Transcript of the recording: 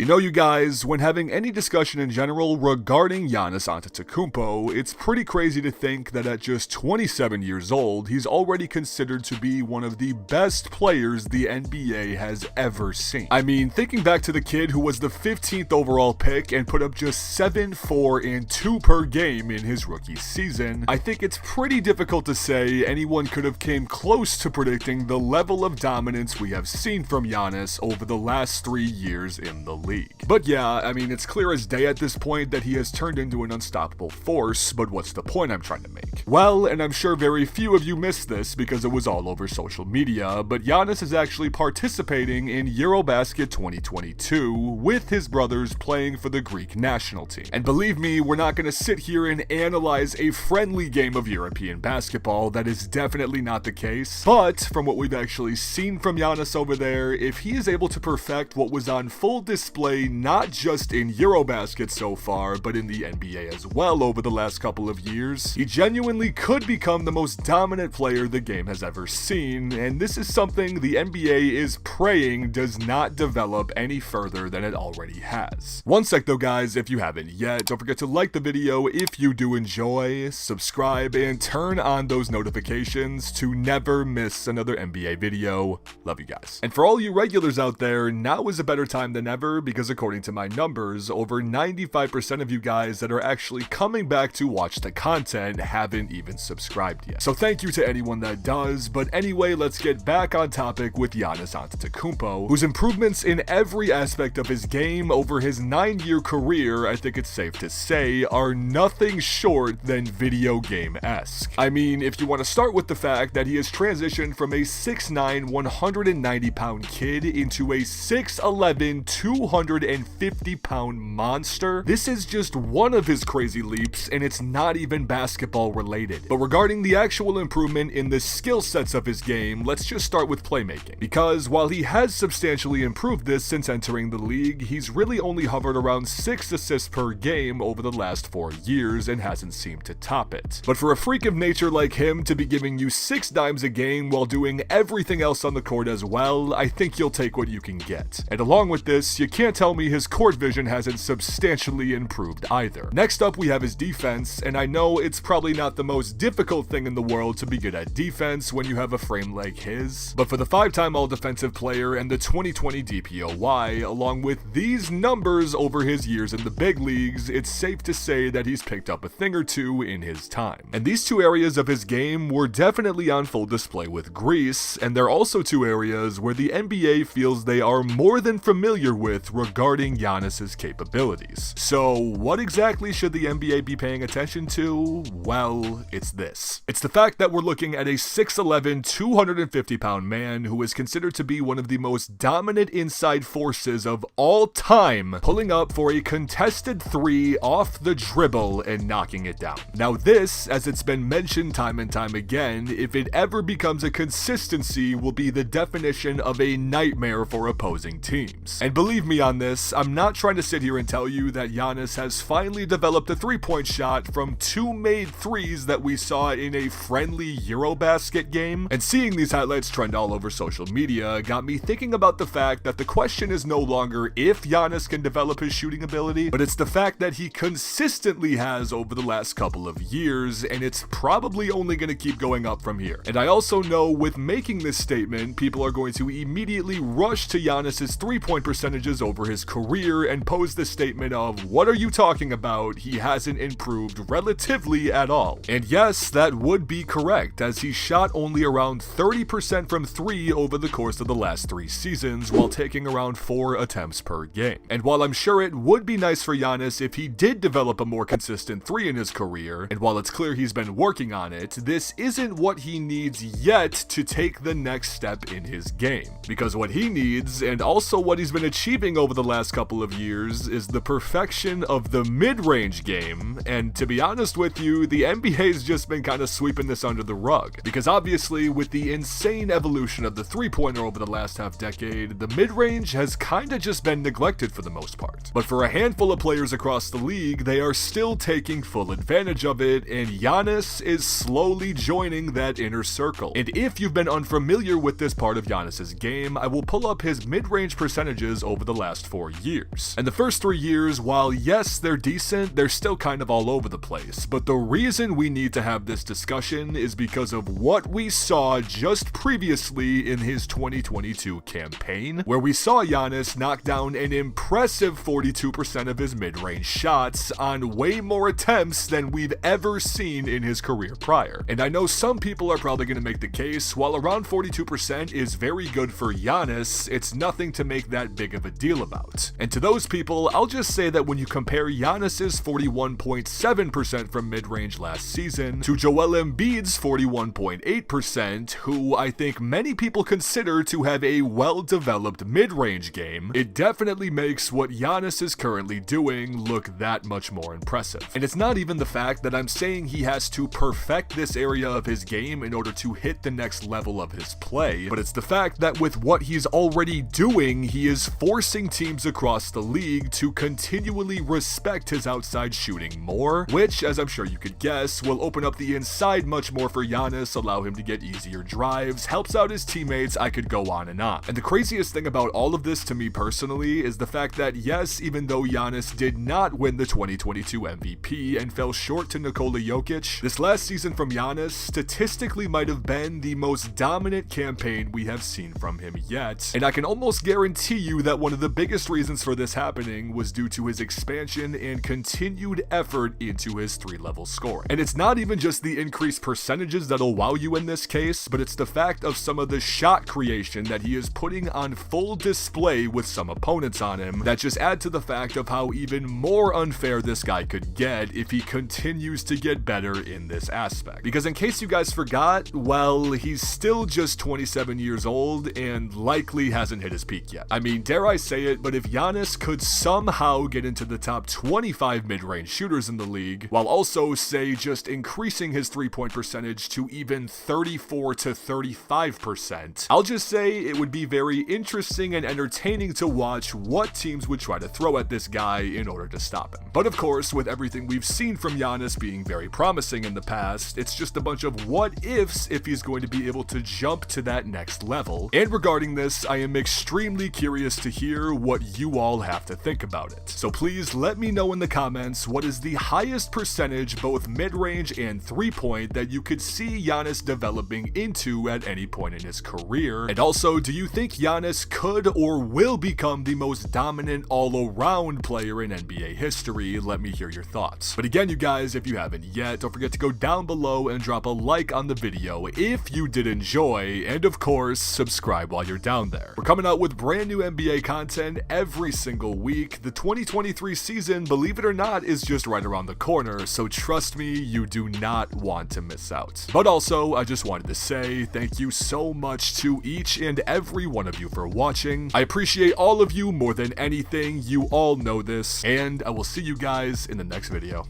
You know, you guys, when having any discussion in general regarding Giannis Antetokounmpo, it's pretty crazy to think that at just 27 years old, he's already considered to be one of the best players the NBA has ever seen. I mean, thinking back to the kid who was the 15th overall pick and put up just 7, 4, and 2 per game in his rookie season, I think it's pretty difficult to say anyone could have came close to predicting the level of dominance we have seen from Giannis over the last 3 years in the league. But yeah, I mean, it's clear as day at this point that he has turned into an unstoppable force, but what's the point I'm trying to make? Well, and I'm sure very few of you missed this because it was all over social media, but Giannis is actually participating in EuroBasket 2022 with his brothers playing for the Greek national team. And believe me, we're not going to sit here and analyze a friendly game of European basketball. That is definitely not the case. But from what we've actually seen from Giannis over there, if he is able to perfect what was on full display not just in EuroBasket so far, but in the NBA as well over the last couple of years, he genuinely could become the most dominant player the game has ever seen, and this is something the NBA is praying does not develop any further than it already has. One sec though, guys, if you haven't yet, don't forget to like the video if you do enjoy, subscribe, and turn on those notifications to never miss another NBA video. Love you guys. And for all you regulars out there, now is a better time than ever, because according to my numbers, over 95% of you guys that are actually coming back to watch the content haven't even subscribed yet. So thank you to anyone that does, but anyway, let's get back on topic with Giannis Antetokounmpo, whose improvements in every aspect of his game over his 9-year career, I think it's safe to say, are nothing short than video game-esque. I mean, if you want to start with the fact that he has transitioned from a 6'9", 190-pound kid into a 6'11", 250-pound monster, this is just one of his crazy leaps, and it's not even basketball related. But regarding the actual improvement in the skill sets of his game, let's just start with playmaking. Because while he has substantially improved this since entering the league, he's really only hovered around 6 assists per game over the last 4 years and hasn't seemed to top it. But for a freak of nature like him to be giving you 6 dimes a game while doing everything else on the court as well, I think you'll take what you can get. And along with this, you can't tell me his court vision hasn't substantially improved either. Next up, we have his defense, and I know it's probably not the most difficult thing in the world to be good at defense when you have a frame like his, but for the 5-time all-defensive player and the 2020 DPOY, along with these numbers over his years in the big leagues, it's safe to say that he's picked up a thing or two in his time. And these 2 areas of his game were definitely on full display with Greece, and they're also 2 areas where the NBA feels they are more than familiar with regarding Giannis's capabilities. So what exactly should the NBA be paying attention to? Well, it's this. It's the fact that we're looking at a 6'11", 250-pound man who is considered to be one of the most dominant inside forces of all time, pulling up for a contested 3 off the dribble and knocking it down. Now this, as it's been mentioned time and time again, if it ever becomes a consistency, will be the definition of a nightmare for opposing teams. And believe me on this, I'm not trying to sit here and tell you that Giannis has finally developed a 3-point shot from 2 made 3s that we saw in a friendly EuroBasket game. And seeing these highlights trend all over social media got me thinking about the fact that the question is no longer if Giannis can develop his shooting ability, but it's the fact that he consistently has over the last couple of years, and it's probably only going to keep going up from here. And I also know with making this statement, people are going to immediately rush to Giannis's 3-point percentages over his career and pose the statement of, what are you talking about? He hasn't improved relatively at all. And yes, that would be correct, as he shot only around 30% from 3 over the course of the last 3 seasons, while taking around 4 attempts per game. And while I'm sure it would be nice for Giannis if he did develop a more consistent 3 in his career, and while it's clear he's been working on it, this isn't what he needs yet to take the next step in his game. Because what he needs, and also what he's been achieving over the last couple of years, is the perfection of the mid-range game, and to be honest with you, the NBA's just been kind of sweeping this under the rug. Because obviously, with the insane evolution of the 3-pointer over the last half-decade, the mid-range has kinda just been neglected for the most part. But for a handful of players across the league, they are still taking full advantage of it, and Giannis is slowly joining that inner circle. And if you've been unfamiliar with this part of Giannis's game, I will pull up his mid-range percentages over the last last 4 years. And the first 3 years, while yes, they're decent, they're still kind of all over the place. But the reason we need to have this discussion is because of what we saw just previously in his 2022 campaign, where we saw Giannis knock down an impressive 42% of his mid-range shots on way more attempts than we've ever seen in his career prior. And I know some people are probably going to make the case, while around 42% is very good for Giannis, it's nothing to make that big of a deal about. And to those people, I'll just say that when you compare Giannis's 41.7% from mid-range last season to Joel Embiid's 41.8%, who I think many people consider to have a well-developed mid-range game, it definitely makes what Giannis is currently doing look that much more impressive. And it's not even the fact that I'm saying he has to perfect this area of his game in order to hit the next level of his play, but it's the fact that with what he's already doing, he is forcing teams across the league to continually respect his outside shooting more, which, as I'm sure you could guess, will open up the inside much more for Giannis, allow him to get easier drives, helps out his teammates, I could go on and on. And the craziest thing about all of this to me personally is the fact that yes, even though Giannis did not win the 2022 MVP and fell short to Nikola Jokic, this last season from Giannis statistically might have been the most dominant campaign we have seen from him yet, and I can almost guarantee you that one of the biggest reasons for this happening was due to his expansion and continued effort into his 3-level scoring. And it's not even just the increased percentages that'll wow you in this case, but it's the fact of some of the shot creation that he is putting on full display with some opponents on him that just add to the fact of how even more unfair this guy could get if he continues to get better in this aspect. Because in case you guys forgot, well, he's still just 27 years old and likely hasn't hit his peak yet. I mean, dare I say it, but if Giannis could somehow get into the top 25 mid-range shooters in the league, while also, say, just increasing his 3-point percentage to even 34 to 35%, I'll just say it would be very interesting and entertaining to watch what teams would try to throw at this guy in order to stop him. But of course, with everything we've seen from Giannis being very promising in the past, it's just a bunch of what-ifs if he's going to be able to jump to that next level. And regarding this, I am extremely curious to hear what you all have to think about it. So please let me know in the comments what is the highest percentage, both mid-range and 3-point, that you could see Giannis developing into at any point in his career. And also, do you think Giannis could or will become the most dominant all-around player in NBA history? Let me hear your thoughts. But again, you guys, if you haven't yet, don't forget to go down below and drop a like on the video if you did enjoy, and of course, subscribe while you're down there. We're coming out with brand new NBA content every single week. The 2023 season, believe it or not, is just right around the corner, so trust me, you do not want to miss out. But also, I just wanted to say thank you so much to each and every one of you for watching. I appreciate all of you more than anything. You all know this, and I will see you guys in the next video.